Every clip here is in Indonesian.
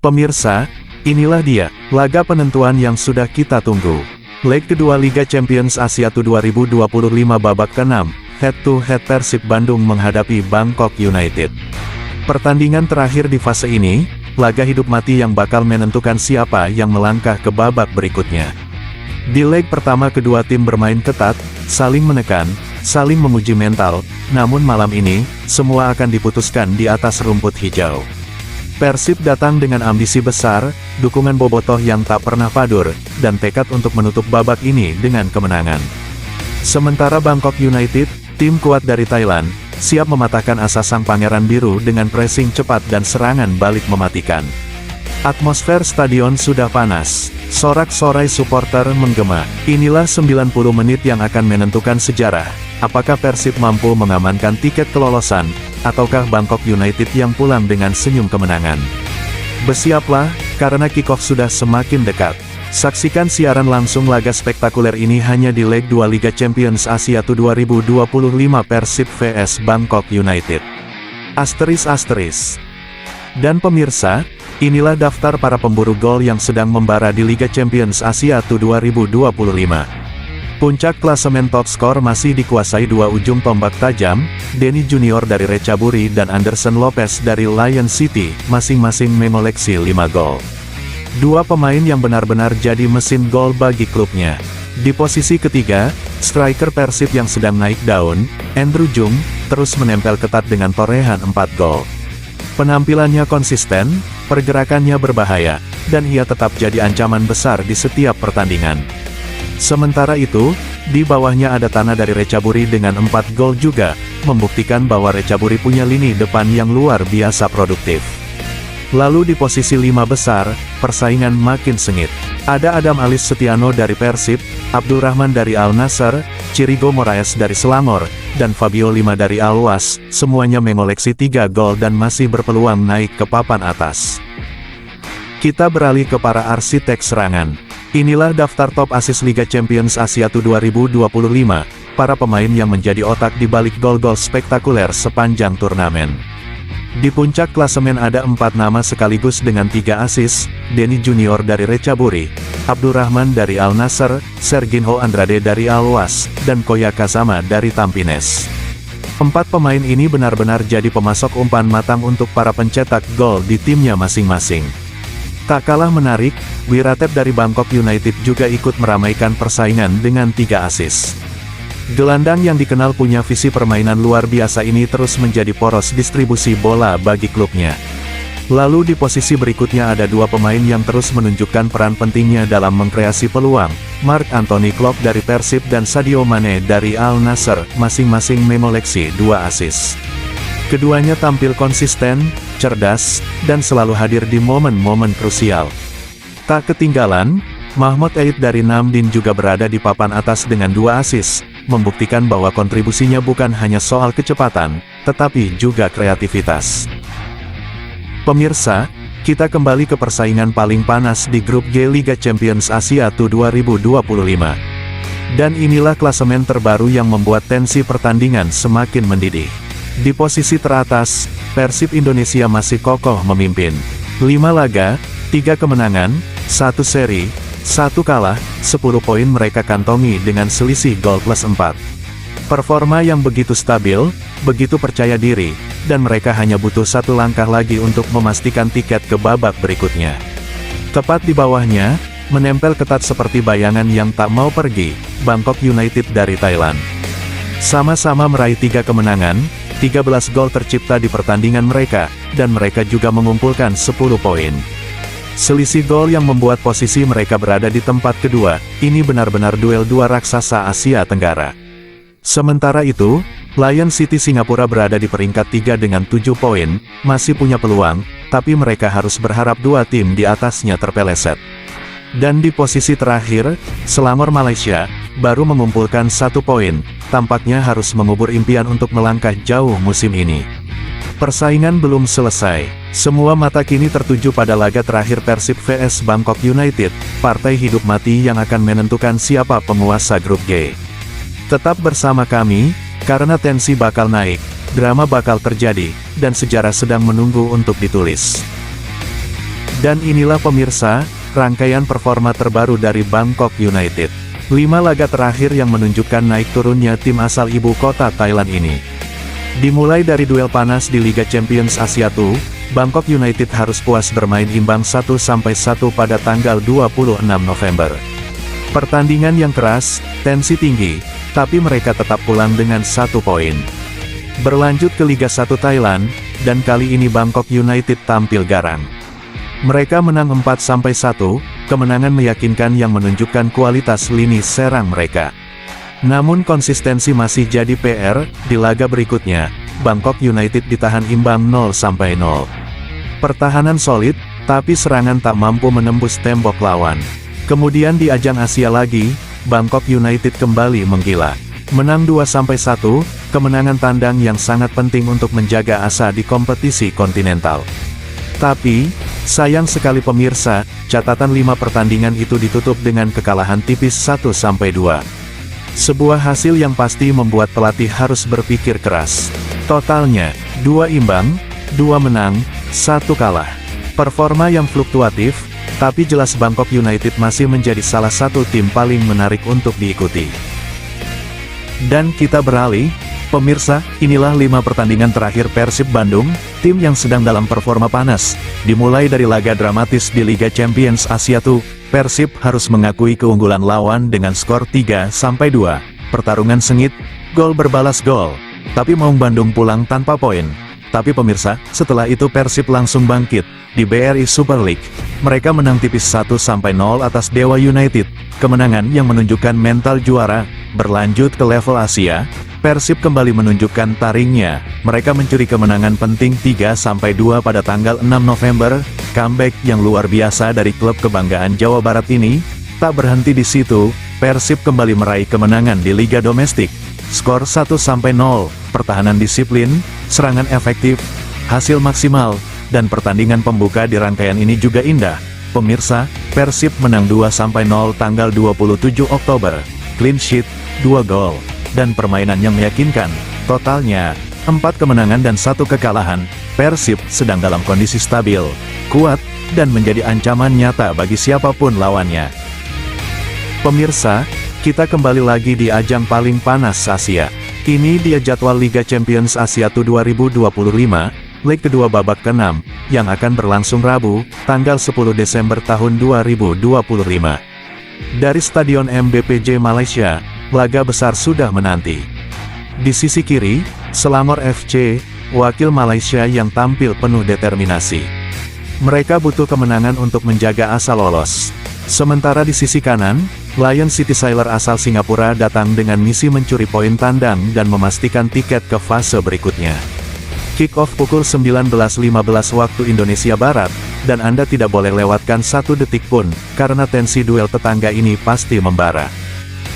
Pemirsa, inilah dia, laga penentuan yang sudah kita tunggu. Leg kedua Liga Champions Asia Tu 2025 babak ke-6, head-to-head Persib Bandung menghadapi Bangkok United. Pertandingan terakhir di fase ini, laga hidup mati yang bakal menentukan siapa yang melangkah ke babak berikutnya. Di leg pertama kedua tim bermain ketat, saling menekan, saling menguji mental, namun malam ini, semua akan diputuskan di atas rumput hijau. Persib datang dengan ambisi besar, dukungan bobotoh yang tak pernah padur, dan tekad untuk menutup babak ini dengan kemenangan. Sementara Bangkok United, tim kuat dari Thailand, siap mematahkan asa sang pangeran biru dengan pressing cepat dan serangan balik mematikan. Atmosfer stadion sudah panas, sorak-sorai supporter menggema. Inilah 90 menit yang akan menentukan sejarah. Apakah Persib mampu mengamankan tiket kelolosan, ataukah Bangkok United yang pulang dengan senyum kemenangan? Bersiaplah, karena kick-off sudah semakin dekat. Saksikan siaran langsung laga spektakuler ini hanya di leg 2 Liga Champions Asia Tu 2025 Persib vs Bangkok United. Asteris. Dan pemirsa, inilah daftar para pemburu gol yang sedang membara di Liga Champions Asia Tu 2025. Puncak klasemen top skor masih dikuasai dua ujung tombak tajam, Denny Junior dari Recaburi dan Anderson Lopez dari Lion City, masing-masing mengoleksi 5 gol. Dua pemain yang benar-benar jadi mesin gol bagi klubnya. Di posisi ketiga, striker Persib yang sedang naik daun, Andrew Jung, terus menempel ketat dengan torehan 4 gol. Penampilannya konsisten, pergerakannya berbahaya, dan ia tetap jadi ancaman besar di setiap pertandingan. Sementara itu, di bawahnya ada Tanah dari Recaburi dengan 4 gol juga, membuktikan bahwa Recaburi punya lini depan yang luar biasa produktif. Lalu di posisi 5 besar, persaingan makin sengit. Ada Adam Alis Setiano dari Persib, Abdurrahman dari Al Nassr, Chirigo Moraes dari Selangor, dan Fabio Lima dari Al Was, semuanya mengoleksi 3 gol dan masih berpeluang naik ke papan atas. Kita beralih ke para arsitek serangan. Inilah daftar top asis Liga Champions Asia Tu 2025, para pemain yang menjadi otak di balik gol-gol spektakuler sepanjang turnamen. Di puncak klasemen ada 4 nama sekaligus dengan 3 asis, Denny Junior dari Recaburi, Abdurrahman dari Al Nassr, Serginho Andrade dari Al Was, dan Koya Kazama dari Tampines. 4 pemain ini benar-benar jadi pemasok umpan matang untuk para pencetak gol di timnya masing-masing. Tak kalah menarik, Wiratep dari Bangkok United juga ikut meramaikan persaingan dengan 3 asis. Gelandang yang dikenal punya visi permainan luar biasa ini terus menjadi poros distribusi bola bagi klubnya. Lalu di posisi berikutnya ada 2 pemain yang terus menunjukkan peran pentingnya dalam mengkreasi peluang, Marc Anthony Klopp dari Persib dan Sadio Mane dari Al Nassr, masing-masing mengoleksi 2 asis. Keduanya tampil konsisten, cerdas, dan selalu hadir di momen-momen krusial. Tak ketinggalan, Mahmud Eid dari Namdin juga berada di papan atas dengan 2 asis, membuktikan bahwa kontribusinya bukan hanya soal kecepatan, tetapi juga kreativitas. Pemirsa, kita kembali ke persaingan paling panas di grup G Liga Champions Asia Tu 2025. Dan inilah klasemen terbaru yang membuat tensi pertandingan semakin mendidih. Di posisi teratas, Persib Indonesia masih kokoh memimpin. 5 laga, 3 kemenangan, 1 seri, 1 kalah, 10 poin mereka kantongi dengan selisih gol plus 4. Performa yang begitu stabil, begitu percaya diri, dan mereka hanya butuh 1 langkah lagi untuk memastikan tiket ke babak berikutnya. Tepat di bawahnya, menempel ketat seperti bayangan yang tak mau pergi, Bangkok United dari Thailand. Sama-sama meraih 3 kemenangan, 13 gol tercipta di pertandingan mereka, dan mereka juga mengumpulkan 10 poin. Selisih gol yang membuat posisi mereka berada di tempat kedua, ini benar-benar duel 2 raksasa Asia Tenggara. Sementara itu, Lion City Singapura berada di peringkat 3 dengan 7 poin, masih punya peluang, tapi mereka harus berharap 2 tim di atasnya terpeleset. Dan di posisi terakhir, Selangor Malaysia, baru mengumpulkan 1 poin, tampaknya harus mengubur impian untuk melangkah jauh musim ini. Persaingan belum selesai, semua mata kini tertuju pada laga terakhir Persib vs Bangkok United, partai hidup mati yang akan menentukan siapa penguasa grup G. Tetap bersama kami, karena tensi bakal naik, drama bakal terjadi, dan sejarah sedang menunggu untuk ditulis. Dan inilah pemirsa, rangkaian performa terbaru dari Bangkok United. 5 laga terakhir yang menunjukkan naik turunnya tim asal ibu kota Thailand ini. Dimulai dari duel panas di Liga Champions Asia 2, Bangkok United harus puas bermain imbang 1-1 pada tanggal 26 November. Pertandingan yang keras, tensi tinggi, tapi mereka tetap pulang dengan 1 poin. Berlanjut ke Liga 1 Thailand, dan kali ini Bangkok United tampil garang. Mereka menang 4-1, kemenangan meyakinkan yang menunjukkan kualitas lini serang mereka. Namun konsistensi masih jadi PR, di laga berikutnya, Bangkok United ditahan imbang 0-0. Pertahanan solid, tapi serangan tak mampu menembus tembok lawan. Kemudian di ajang Asia lagi, Bangkok United kembali menggila. Menang 2-1, kemenangan tandang yang sangat penting untuk menjaga asa di kompetisi kontinental. Tapi, sayang sekali pemirsa, catatan 5 pertandingan itu ditutup dengan kekalahan tipis 1-2. Sebuah hasil yang pasti membuat pelatih harus berpikir keras. Totalnya, 2 imbang, 2 menang, 1 kalah. Performa yang fluktuatif, tapi jelas Bangkok United masih menjadi salah satu tim paling menarik untuk diikuti. Dan kita beralih, pemirsa, inilah 5 pertandingan terakhir Persib Bandung, tim yang sedang dalam performa panas. Dimulai dari laga dramatis di Liga Champions Asia 2, Persib harus mengakui keunggulan lawan dengan skor 3-2. Pertarungan sengit, gol berbalas gol. Tapi Maung Bandung pulang tanpa poin. Tapi pemirsa, setelah itu Persib langsung bangkit. Di BRI Super League, mereka menang tipis 1-0 atas Dewa United. Kemenangan yang menunjukkan mental juara. Berlanjut ke level Asia, Persib kembali menunjukkan taringnya. Mereka mencuri kemenangan penting 3-2 pada tanggal 6 November. Comeback yang luar biasa dari klub kebanggaan Jawa Barat ini. Tak berhenti di situ, Persib kembali meraih kemenangan di Liga Domestik. Skor 1-0, pertahanan disiplin, serangan efektif, hasil maksimal, dan pertandingan pembuka di rangkaian ini juga indah. Pemirsa, Persib menang 2-0 tanggal 27 Oktober. Clean sheet, 2 gol, dan permainan yang meyakinkan. Totalnya, 4 kemenangan dan 1 kekalahan. Persib sedang dalam kondisi stabil, kuat, dan menjadi ancaman nyata bagi siapapun lawannya. Pemirsa, kita kembali lagi di ajang paling panas Asia. Ini dia jadwal Liga Champions Asia 2025, leg kedua babak ke-6, yang akan berlangsung Rabu, tanggal 10 Desember tahun 2025. Dari Stadion MBPJ Malaysia, laga besar sudah menanti. Di sisi kiri, Selangor FC, wakil Malaysia yang tampil penuh determinasi. Mereka butuh kemenangan untuk menjaga asa lolos. Sementara di sisi kanan, Lion City Sailor asal Singapura datang dengan misi mencuri poin tandang dan memastikan tiket ke fase berikutnya. Kick-off pukul 19.15 waktu Indonesia Barat, dan Anda tidak boleh lewatkan 1 detik pun, karena tensi duel tetangga ini pasti membara.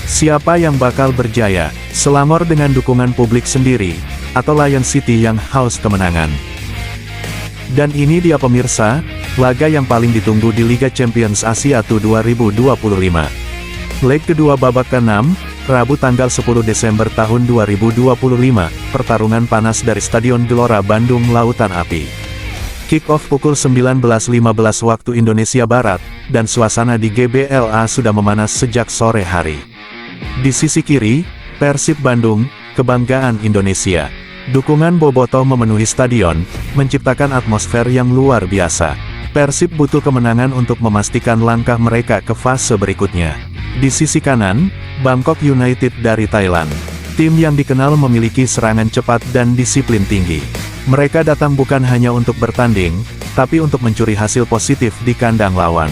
Siapa yang bakal berjaya, Selangor dengan dukungan publik sendiri, atau Lion City yang haus kemenangan? Dan ini dia pemirsa, laga yang paling ditunggu di Liga Champions Asia 2025. Leg kedua babak ke-6, Rabu tanggal 10 Desember tahun 2025, pertarungan panas dari Stadion Gelora Bandung Lautan Api. Kick-off pukul 19.15 waktu Indonesia Barat, dan suasana di GBLA sudah memanas sejak sore hari. Di sisi kiri, Persib Bandung, kebanggaan Indonesia. Dukungan bobotoh memenuhi stadion, menciptakan atmosfer yang luar biasa. Persib butuh kemenangan untuk memastikan langkah mereka ke fase berikutnya. Di sisi kanan, Bangkok United dari Thailand. Tim yang dikenal memiliki serangan cepat dan disiplin tinggi. Mereka datang bukan hanya untuk bertanding, tapi untuk mencuri hasil positif di kandang lawan.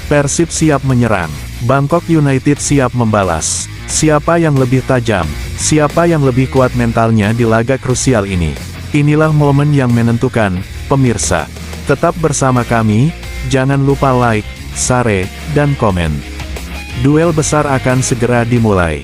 Persib siap menyerang, Bangkok United siap membalas. Siapa yang lebih tajam, siapa yang lebih kuat mentalnya di laga krusial ini? Inilah momen yang menentukan, pemirsa. Tetap bersama kami, jangan lupa like, share, dan komen. Duel besar akan segera dimulai.